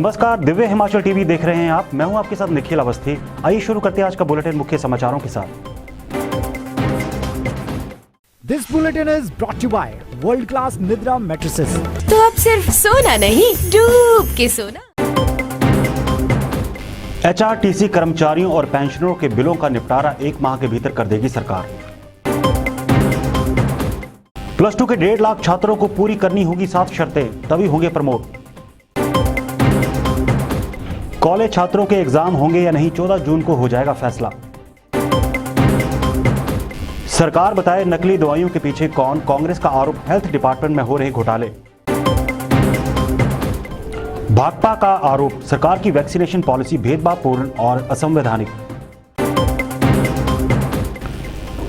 नमस्कार, दिव्य हिमाचल टीवी देख रहे हैं आप। मैं हूं आपके साथ निखिल अवस्थी। आइए शुरू करते हैं आज का बुलेटिन मुख्य समाचारों के साथ। This bulletin is brought you by world class Nidra mattresses. तो अब सिर्फ सोना नहीं, डूब के सोना। एचआरटीसी कर्मचारियों और पेंशनरों के बिलों का निपटारा 1 माह के भीतर कर देगी सरकार। +2 के 1.5 लाख छात्रों को पूरी करनी होगी 7 शर्तें, तभी होंगे प्रमोट। कॉलेज छात्रों के एग्जाम होंगे या नहीं, 14 जून को हो जाएगा फैसला। सरकार बताए नकली दवाइयों के पीछे कौन, कांग्रेस का आरोप हेल्थ डिपार्टमेंट में हो रहे घोटाले। भाकपा का आरोप सरकार की वैक्सीनेशन पॉलिसी भेदभावपूर्ण और असंवैधानिक।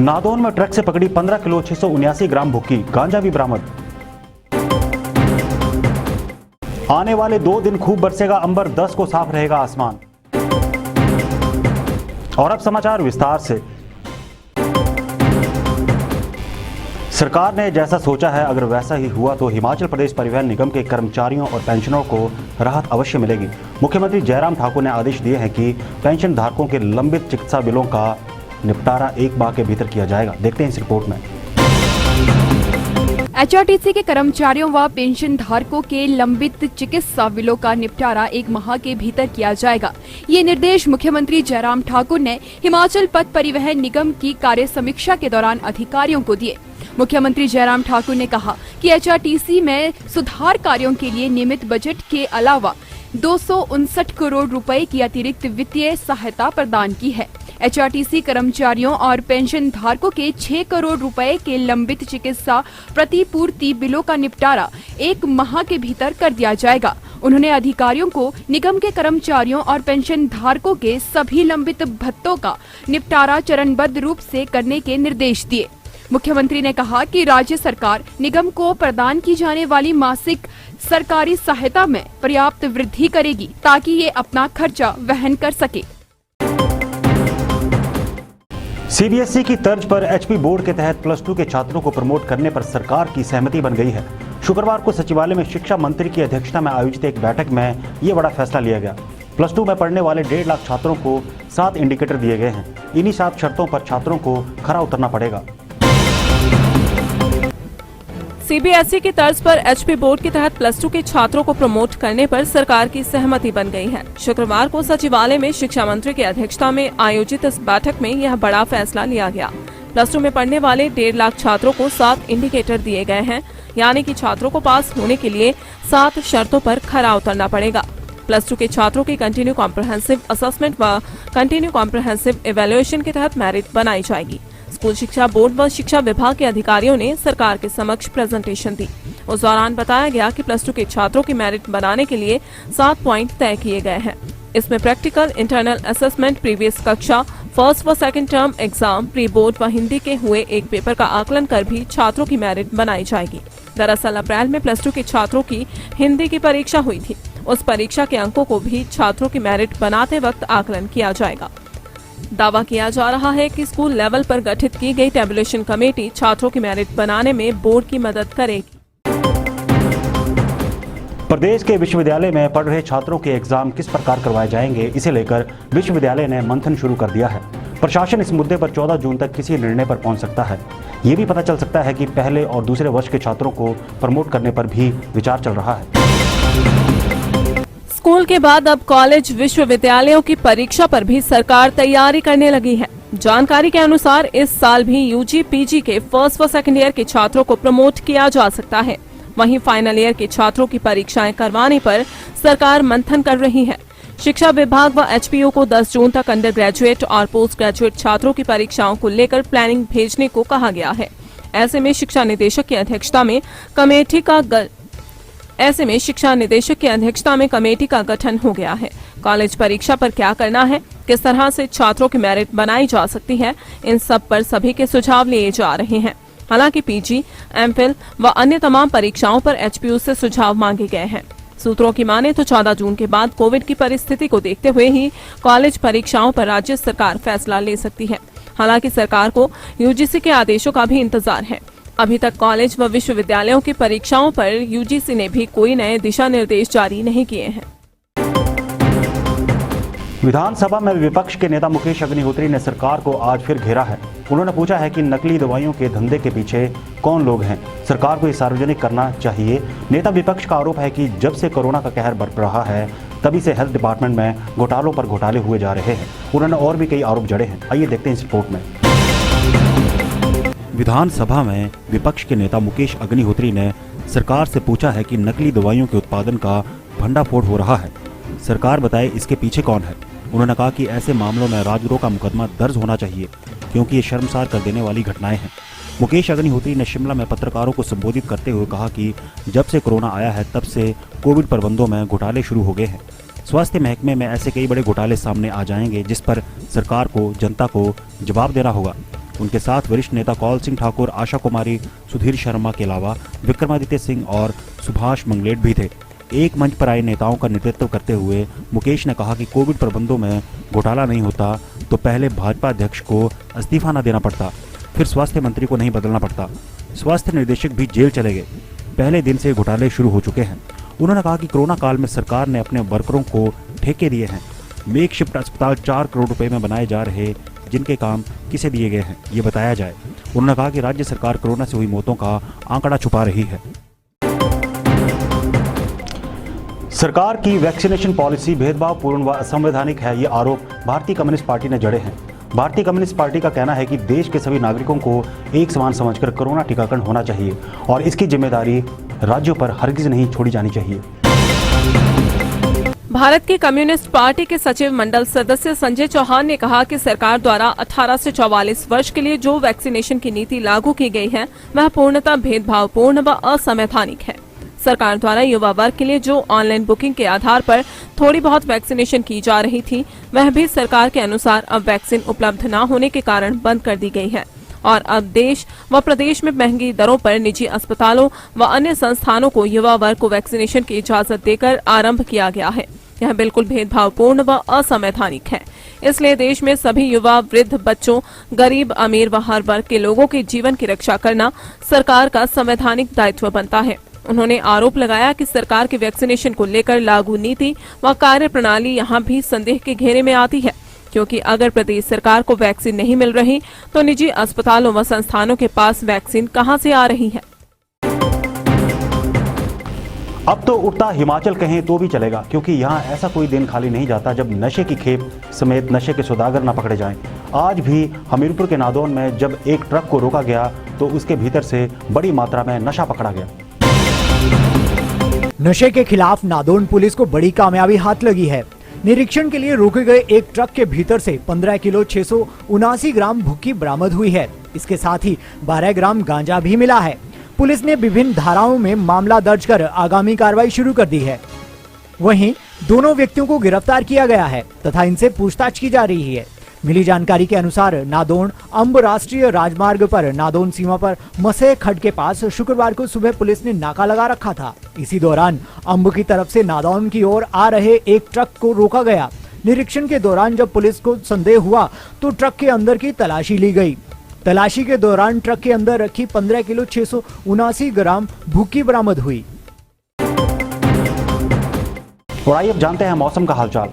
नादौन में ट्रक से पकड़ी 15 किलो 679 ग्राम भुक्की, गांजा भी बरामद। आने वाले 2 दिन खूब बरसेगा अंबर, 10 को साफ रहेगा आसमान। और अब समाचार विस्तार से। सरकार ने जैसा सोचा है अगर वैसा ही हुआ तो हिमाचल प्रदेश परिवहन निगम के कर्मचारियों और पेंशनरों को राहत अवश्य मिलेगी। मुख्यमंत्री जयराम ठाकुर ने आदेश दिए हैं कि पेंशन धारकों के लंबित चिकित्सा बिलों का निपटारा 1 माह के भीतर किया जाएगा। देखते हैं इस रिपोर्ट में। एचआरटीसी के कर्मचारियों व पेंशन धारकों के लंबित चिकित्सा बिलों का निपटारा 1 माह के भीतर किया जाएगा। ये निर्देश मुख्यमंत्री जयराम ठाकुर ने हिमाचल पथ परिवहन निगम की कार्य समीक्षा के दौरान अधिकारियों को दिए। मुख्यमंत्री जयराम ठाकुर ने कहा कि एचआरटीसी में सुधार कार्यों के लिए नियमित बजट के अलावा 259 करोड़ रुपए की अतिरिक्त वित्तीय सहायता प्रदान की है। एचआरटीसी कर्मचारियों और पेंशन धारकों के 6 करोड़ रुपए के लंबित चिकित्सा प्रतिपूर्ति बिलों का निपटारा 1 माह के भीतर कर दिया जाएगा। उन्होंने अधिकारियों को निगम के कर्मचारियों और पेंशन धारकों के सभी लंबित भत्तों का निपटारा चरणबद्ध रूप से करने के निर्देश दिए। मुख्यमंत्री ने कहा कि राज्य सरकार निगम को प्रदान की जाने वाली मासिक सरकारी सहायता में पर्याप्त वृद्धि करेगी ताकि ये अपना खर्चा वहन कर सके। सीबीएसई की तर्ज पर एचपी बोर्ड के तहत +2 के छात्रों को प्रमोट करने पर सरकार की सहमति बन गई है। शुक्रवार को सचिवालय में शिक्षा मंत्री की अध्यक्षता में आयोजित एक बैठक में ये बड़ा फैसला लिया गया। +2 में पढ़ने वाले 1.5 लाख छात्रों को 7 इंडिकेटर दिए गए हैं। इन्हीं 7 शर्तों पर छात्रों को खरा उतरना पड़ेगा। सीबीएसई की तर्ज पर एचपी बोर्ड के तहत +2 के छात्रों को प्रमोट करने पर सरकार की सहमति बन गई है। शुक्रवार को सचिवालय में शिक्षा मंत्री की अध्यक्षता में आयोजित इस बैठक में यह बड़ा फैसला लिया गया। +2 में पढ़ने वाले 1.5 लाख छात्रों को 7 इंडिकेटर दिए गए हैं, यानी कि छात्रों को पास होने के लिए 7 शर्तों पर खरा उतरना पड़ेगा। +2 के छात्रों की कंटिन्यू कॉम्प्रहेंसिव असेसमेंट व कंटिन्यू कॉम्प्रहेंसिव इवैल्यूएशन के तहत मेरिट बनाई जाएगी। स्कूल शिक्षा बोर्ड व शिक्षा विभाग के अधिकारियों ने सरकार के समक्ष प्रेजेंटेशन दी। उस दौरान बताया गया कि +2 के छात्रों की मेरिट बनाने के लिए 7 पॉइंट तय किए गए हैं। इसमें प्रैक्टिकल, इंटरनल असेसमेंट, प्रीवियस कक्षा, फर्स्ट व second term exam, pre board व हिंदी के हुए एक पेपर का आकलन कर भी छात्रों की मेरिट बनाई जाएगी। दरअसल अप्रैल में +2 के छात्रों की हिंदी की परीक्षा हुई थी। उस परीक्षा के अंकों को भी छात्रों की मेरिट बनाते वक्त आकलन किया जाएगा। दावा किया जा रहा है कि स्कूल लेवल पर गठित की गई टेबुलेशन कमेटी छात्रों की मेरिट बनाने में बोर्ड की मदद करेगी। प्रदेश के विश्वविद्यालय में पढ़ रहे छात्रों के एग्जाम किस प्रकार करवाए जाएंगे, इसे लेकर विश्वविद्यालय ने मंथन शुरू कर दिया है। प्रशासन इस मुद्दे पर 14 जून तक किसी निर्णय पर पहुंच सकता है। ये भी पता चल सकता है कि पहले और दूसरे वर्ष के छात्रों को प्रमोट करने पर भी विचार चल रहा है। स्कूल के बाद अब कॉलेज विश्वविद्यालयों की परीक्षा पर भी सरकार तैयारी करने लगी है। जानकारी के अनुसार इस साल भी यूजी पीजी के फर्स्ट व सेकंड ईयर के छात्रों को प्रमोट किया जा सकता है। वहीं फाइनल ईयर के छात्रों की परीक्षाएं करवाने पर सरकार मंथन कर रही है। शिक्षा विभाग व एचपीयू को 10 जून तक अंडर ग्रेजुएट और पोस्ट ग्रेजुएट छात्रों की परीक्षाओं को लेकर प्लानिंग भेजने को कहा गया है। ऐसे में शिक्षा निदेशक की अध्यक्षता में कमेटी का गठन हो गया है। कॉलेज परीक्षा पर क्या करना है, किस तरह से छात्रों की मेरिट बनाई जा सकती है, इन सब पर सभी के सुझाव लिए जा रहे हैं। हालांकि पीजी, एमफिल व अन्य तमाम परीक्षाओं पर एचपीयू से सुझाव मांगे गए हैं। सूत्रों की माने तो 14 जून के बाद कोविड की परिस्थिति को देखते हुए ही कॉलेज परीक्षाओं पर राज्य सरकार फैसला ले सकती है। हालांकि सरकार को यूजीसी के आदेशों का भी इंतजार है। अभी तक कॉलेज व विश्वविद्यालयों की परीक्षाओं पर यूजीसी ने भी कोई नए दिशा निर्देश जारी नहीं किए हैं। विधानसभा में विपक्ष के नेता मुकेश अग्निहोत्री ने सरकार को आज फिर घेरा है। उन्होंने पूछा है कि नकली दवाइयों के धंधे के पीछे कौन लोग हैं, सरकार को ये सार्वजनिक करना चाहिए। नेता विपक्ष का आरोप है कि जब से कोरोना का कहर बरप रहा है तभी से हेल्थ डिपार्टमेंट में घोटालों पर घोटाले हुए जा रहे हैं। उन्होंने और भी कई आरोप जड़े हैं। आइए देखते हैं इस रिपोर्ट में। विधानसभा में विपक्ष के नेता मुकेश अग्निहोत्री ने सरकार से पूछा है कि नकली दवाइयों के उत्पादन का भंडाफोड़ हो रहा है, सरकार बताए इसके पीछे कौन है। उन्होंने कहा कि ऐसे मामलों में राजद्रोह का मुकदमा दर्ज होना चाहिए क्योंकि ये शर्मसार कर देने वाली घटनाएं हैं। मुकेश अग्निहोत्री ने शिमला में पत्रकारों को संबोधित करते हुए कहा कि जब से कोरोना आया है तब से कोविड प्रबंधों में घोटाले शुरू हो गए हैं। स्वास्थ्य महकमे में ऐसे कई बड़े घोटाले सामने आ जाएंगे जिस पर सरकार को, जनता को जवाब देना होगा। उनके साथ वरिष्ठ नेता कौल सिंह ठाकुर, आशा कुमारी, सुधीर शर्मा के अलावा विक्रमादित्य सिंह और सुभाष मंगलेट भी थे। एक मंच पर आए नेताओं का नेतृत्व करते हुए मुकेश ने कहा कि कोविड प्रबंधों में घोटाला नहीं होता तो पहले भाजपा अध्यक्ष को इस्तीफा न देना पड़ता, फिर स्वास्थ्य मंत्री को नहीं बदलना पड़ता। स्वास्थ्य निदेशक भी जेल चले गए। पहले दिन से घोटाले शुरू हो चुके हैं। उन्होंने कहा कि कोरोना काल में सरकार ने अपने वर्करों को ठेके दिए हैं। मेकशिफ्ट अस्पताल 4 करोड़ रुपए में बनाए जा रहे, जिनके काम किसे दिए गए हैं ये बताया जाए। उन्होंने कहा कि राज्य सरकार कोरोना से हुई मौतों का आंकड़ा छुपा रही है। सरकार की वैक्सीनेशन पॉलिसी भेदभावपूर्ण व असंवैधानिक है, ये आरोप भारतीय कम्युनिस्ट पार्टी ने जड़े हैं। भारतीय कम्युनिस्ट पार्टी का कहना है कि देश के सभी नागरिकों को एक समान समझकर कोरोना टीकाकरण होना चाहिए और इसकी जिम्मेदारी राज्यों पर हरगिज नहीं छोड़ी जानी चाहिए। भारत की कम्युनिस्ट पार्टी के सचिव मंडल सदस्य संजय चौहान ने कहा कि सरकार द्वारा 18 से 44 वर्ष के लिए जो वैक्सीनेशन की नीति लागू की गई है वह पूर्णतः भेदभावपूर्ण व असंवैधानिक है। सरकार द्वारा युवा वर्ग के लिए जो ऑनलाइन बुकिंग के आधार पर थोड़ी बहुत वैक्सीनेशन की जा रही थी वह भी सरकार के अनुसार अब वैक्सीन उपलब्ध न होने के कारण बंद कर दी गई है और अब देश व प्रदेश में महंगी दरों पर निजी अस्पतालों व अन्य संस्थानों को युवा वर्ग को वैक्सीनेशन की इजाजत देकर आरंभ किया गया है। यह बिल्कुल भेदभावपूर्ण व असंवैधानिक है। इसलिए देश में सभी युवा, वृद्ध, बच्चों, गरीब, अमीर व हर वर्ग के लोगों के जीवन की रक्षा करना सरकार का संवैधानिक दायित्व बनता है। उन्होंने आरोप लगाया कि सरकार की वैक्सीनेशन को लेकर लागू नीति व कार्य प्रणाली यहां भी संदेह के घेरे में आती है, क्योंकि अगर प्रदेश सरकार को वैक्सीन नहीं मिल रही तो निजी अस्पतालों व संस्थानों के पास वैक्सीन कहां से आ रही है। अब तो उड़ता हिमाचल कहें तो भी चलेगा, क्योंकि यहाँ ऐसा कोई दिन खाली नहीं जाता जब नशे की खेप समेत नशे के सौदागर न पकड़े जाएं। आज भी हमीरपुर के नादौन में जब एक ट्रक को रोका गया तो उसके भीतर से बड़ी मात्रा में नशा पकड़ा गया। नशे के खिलाफ नादौन पुलिस को बड़ी कामयाबी हाथ लगी है। निरीक्षण के लिए रोके गए एक ट्रक के भीतर से 15 किलो 679 ग्राम भुक्की बरामद हुई है। इसके साथ ही 12 ग्राम गांजा भी मिला है। पुलिस ने विभिन्न धाराओं में मामला दर्ज कर आगामी कार्रवाई शुरू कर दी है। वहीं दोनों व्यक्तियों को गिरफ्तार किया गया है तथा इनसे पूछताछ की जा रही है। मिली जानकारी के अनुसार नादौन अंब राष्ट्रीय राजमार्ग पर नादौन सीमा पर मसेह खड्ड के पास शुक्रवार को सुबह पुलिस ने नाका लगा रखा था। इसी दौरान अंब की तरफ से नादौन की ओर आ रहे एक ट्रक को रोका गया। निरीक्षण के दौरान जब पुलिस को संदेह हुआ तो ट्रक के अंदर की तलाशी ली गई। तलाशी के दौरान ट्रक के अंदर रखी 15 किलो 679 ग्राम भुक्की बरामद हुई। और आइए अब जानते हैं मौसम का हालचाल।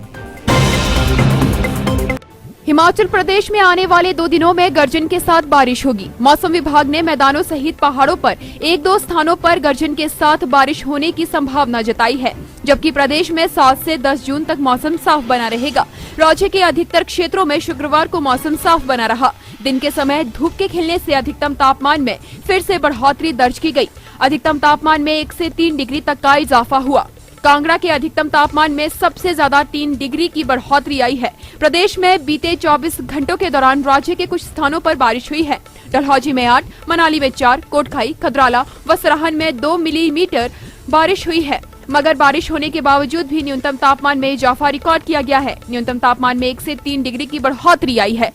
हिमाचल प्रदेश में आने वाले 2 दिनों में गर्जन के साथ बारिश होगी। मौसम विभाग ने मैदानों सहित पहाड़ों पर 1-2 स्थानों पर गर्जन के साथ बारिश होने की संभावना जताई है, जबकि प्रदेश में 7 से 10 जून तक मौसम साफ बना रहेगा। राज्य के अधिकतर क्षेत्रों में शुक्रवार को मौसम साफ बना रहा। दिन के समय धूप के खिलने से अधिकतम तापमान में फिर से बढ़ोतरी दर्ज की गई। अधिकतम तापमान में 1 से 3 डिग्री तक का इजाफा हुआ। कांगड़ा के अधिकतम तापमान में सबसे ज्यादा 3 डिग्री की बढ़ोतरी आई है। प्रदेश में बीते 24 घंटों के दौरान राज्य के कुछ स्थानों पर बारिश हुई है। डलहौजी में 8, मनाली में 4, कोटखाई, खदराला व सराहन में 2 मिलीमीटर बारिश हुई है। मगर बारिश होने के बावजूद भी न्यूनतम तापमान में इजाफा रिकॉर्ड किया गया है। न्यूनतम तापमान में 1 से 3 डिग्री की बढ़ोतरी आई है।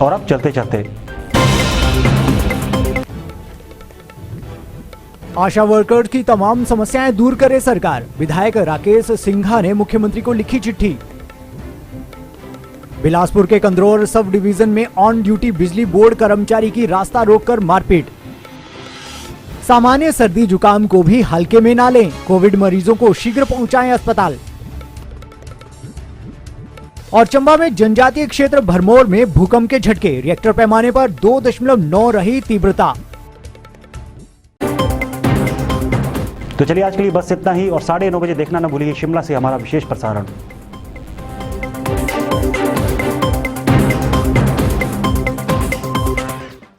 और अब चलते चलते आशा वर्कर्स की तमाम समस्याएं दूर करे सरकार। विधायक राकेश सिंघा ने मुख्यमंत्री को लिखी चिट्ठी। बिलासपुर के कंदरौर सब डिवीजन में ऑन ड्यूटी बिजली बोर्ड कर्मचारी की रास्ता रोककर मारपीट। सामान्य सर्दी जुकाम को भी हल्के में ना लें, कोविड मरीजों को शीघ्र पहुंचाएं अस्पताल। और चंबा में जनजातीय क्षेत्र भरमौर में भूकंप के झटके, रिएक्टर पैमाने पर 2.9 रही तीव्रता। तो चलिए आज के लिए बस इतना ही और 9:30 बजे देखना न भूलिए शिमला से हमारा विशेष प्रसारण।